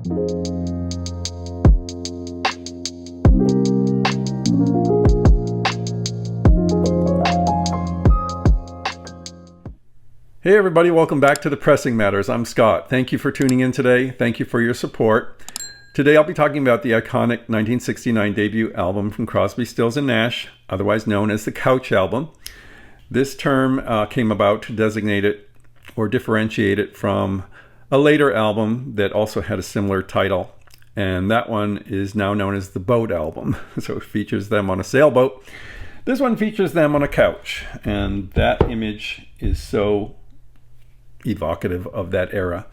Hey everybody, welcome back to the Pressing Matters. I'm Scott. Thank you for tuning in today. Thank you for your support. Today I'll be talking about the iconic 1969 debut album from Crosby, Stills and Nash, otherwise known as the Couch Album. This term came about to designate it or differentiate it from a later album that also had a similar title, and that one is now known as the Boat Album. So it features them on a sailboat. This one features them on a couch, and that image is so evocative of that era.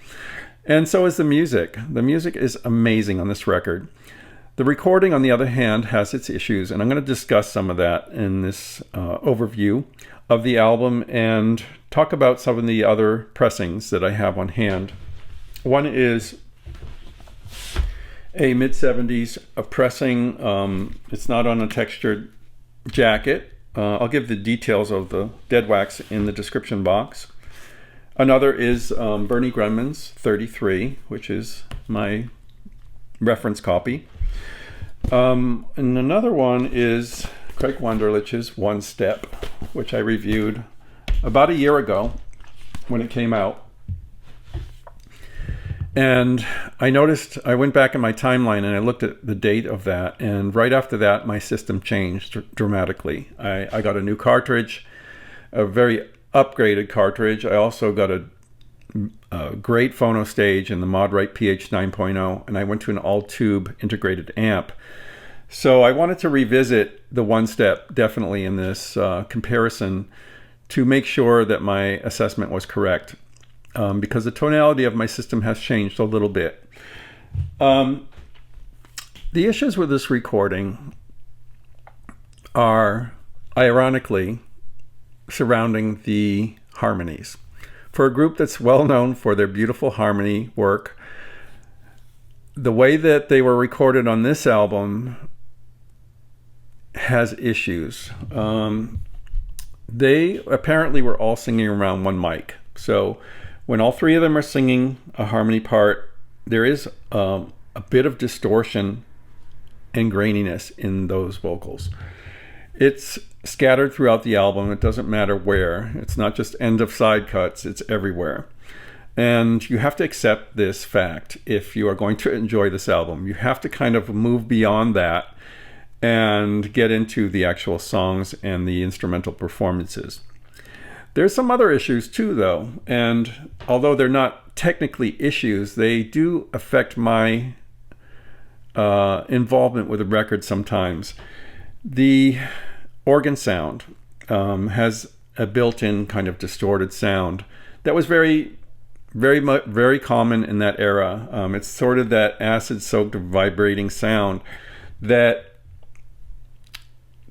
And so is the music. The music is amazing on this record. The recording, on the other hand, has its issues, and I'm going to discuss some of that in this overview of the album and talk about some of the other pressings that I have on hand. One is a mid-70s pressing. It's not on a textured jacket. I'll give the details of the dead wax in the description box. Another is Bernie Grundman's 33, which is my reference copy. And another one is Krieg Wunderlich's One Step, which I reviewed about a year ago when it came out. And I noticed, I went back in my timeline and I looked at the date of that, and right after that my system changed dramatically. I got a new cartridge, a very upgraded cartridge. I also got a great phono stage in the Modrite PH 9.0, and I went to an all-tube integrated amp. So I wanted to revisit the One Step definitely in this comparison to make sure that my assessment was correct, because the tonality of my system has changed a little bit. The issues with this recording are, ironically, surrounding the harmonies. For a group that's well known for their beautiful harmony work, the way that they were recorded on this album has issues. They apparently were all singing around one mic. So when all three of them are singing a harmony part, there is a bit of distortion and graininess in those vocals. It's scattered throughout the album. It doesn't matter where. It's not just end of side cuts, it's everywhere. And you have to accept this fact if you are going to enjoy this album. You have to kind of move beyond that and get into the actual songs and the instrumental performances. There's some other issues too, though, and although they're not technically issues, they do affect my involvement with the record sometimes. The organ sound has a built-in kind of distorted sound that was very common in that era. It's sort of that acid-soaked vibrating sound that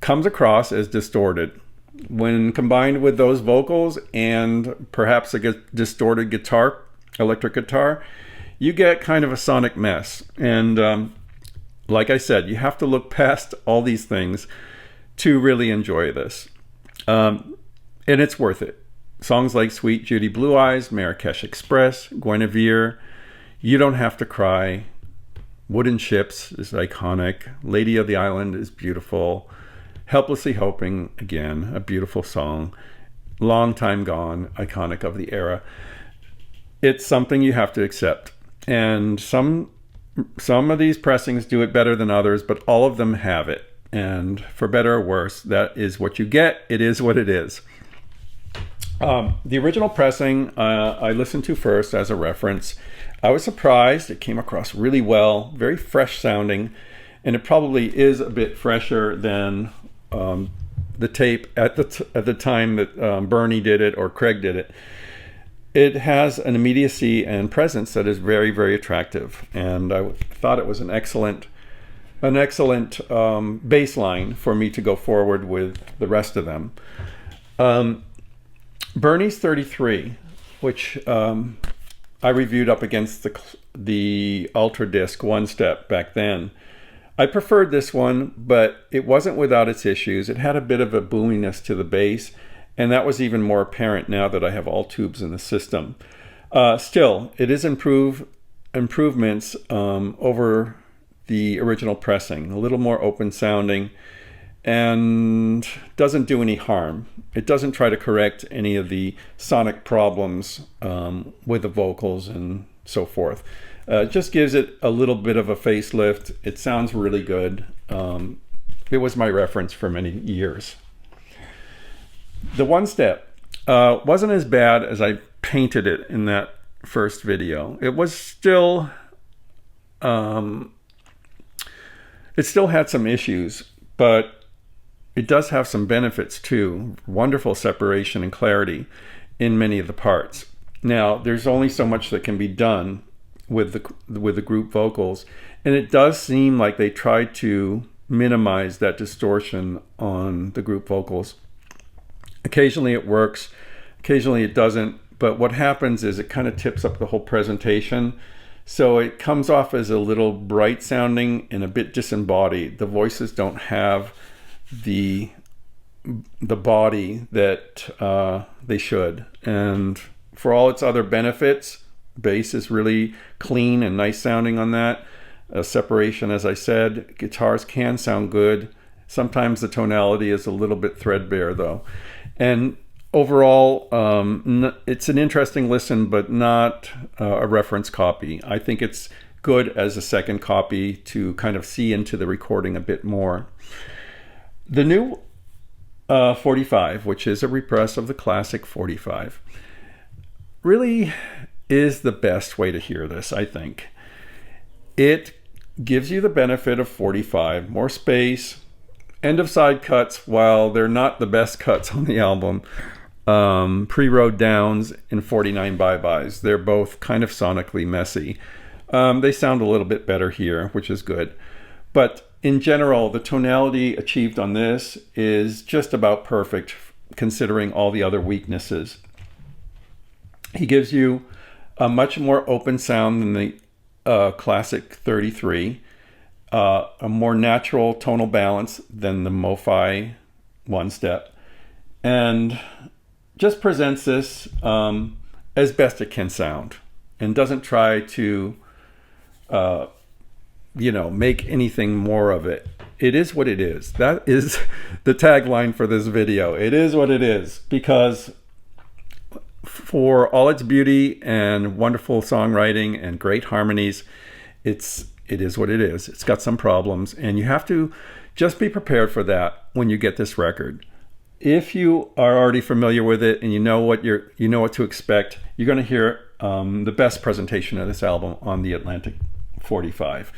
comes across as distorted. When combined with those vocals and perhaps a distorted guitar, electric guitar, you get kind of a sonic mess. And like I said, you have to look past all these things to really enjoy this. And it's worth it. Songs like Sweet Judy Blue Eyes, Marrakesh Express, Guinevere, You Don't Have to Cry, Wooden Ships is iconic, Lady of the Island is beautiful, Helplessly Hoping, again, a beautiful song, Long Time Gone, iconic of the era. It's something you have to accept. And some of these pressings do it better than others, but all of them have it. And for better or worse, that is what you get. It is what it is. The original pressing I listened to first as a reference. I was surprised. It came across really well, very fresh sounding, and it probably is a bit fresher than the tape at the time that Bernie did it or Craig did it. It has an immediacy and presence that is very, very attractive, and I thought it was an excellent baseline for me to go forward with the rest of them. Bernie's 33, which I reviewed up against the Utradisc One Step back then. I preferred this one, but it wasn't without its issues. It had a bit of a boominess to the bass, and that was even more apparent now that I have all tubes in the system. Still, it is improved improvements over the original pressing, a little more open sounding, and doesn't do any harm. It doesn't try to correct any of the sonic problems with the vocals and so forth. It just gives it a little bit of a facelift. It sounds really good. It was my reference for many years. The One Step wasn't as bad as I painted it in that first video. It was still, it still had some issues, but it does have some benefits too. Wonderful separation and clarity in many of the parts. Now, there's only so much that can be done with the group vocals, and it does seem like they tried to minimize that distortion on the group vocals. Occasionally it works, occasionally it doesn't, but what happens is it kind of tips up the whole presentation, so it comes off as a little bright sounding and a bit disembodied. The voices don't have the body that they should, and for all its other benefits, bass is really clean and nice sounding on that. Separation, as I said, guitars can sound good. Sometimes the tonality is a little bit threadbare though. And overall, it's an interesting listen, but not a reference copy. I think it's good as a second copy to kind of see into the recording a bit more. The new 45, which is a repress of the classic 45, really is the best way to hear this, I think. It gives you the benefit of 45, more space, end of side cuts, while they're not the best cuts on the album. Pre-road downs and 49 bye-byes. They're both kind of sonically messy. They sound a little bit better here, which is good. But in general, the tonality achieved on this is just about perfect, considering all the other weaknesses. He gives you a much more open sound than the classic 33, a more natural tonal balance than the MOFI One Step, and just presents this as best it can sound, and doesn't try to make anything more of it. It is what it is. That is the tagline for this video. It is what it is, because for all its beauty and wonderful songwriting and great harmonies, it is what it is. It's got some problems, and you have to just be prepared for that when you get this record. If you are already familiar with it and you know what to expect, you're going to hear the best presentation of this album on the Atlantic 45.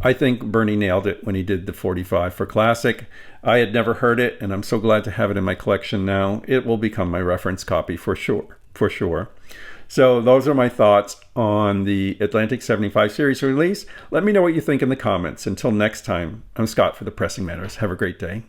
I think Bernie nailed it when he did the 45 for classic. I had never heard it, and I'm so glad to have it in my collection now. It will become my reference copy for sure. So those are my thoughts on the Atlantic 75 series release. Let me know what you think in the comments. Until next time, I'm Scott for the Pressing Matters. Have a great day.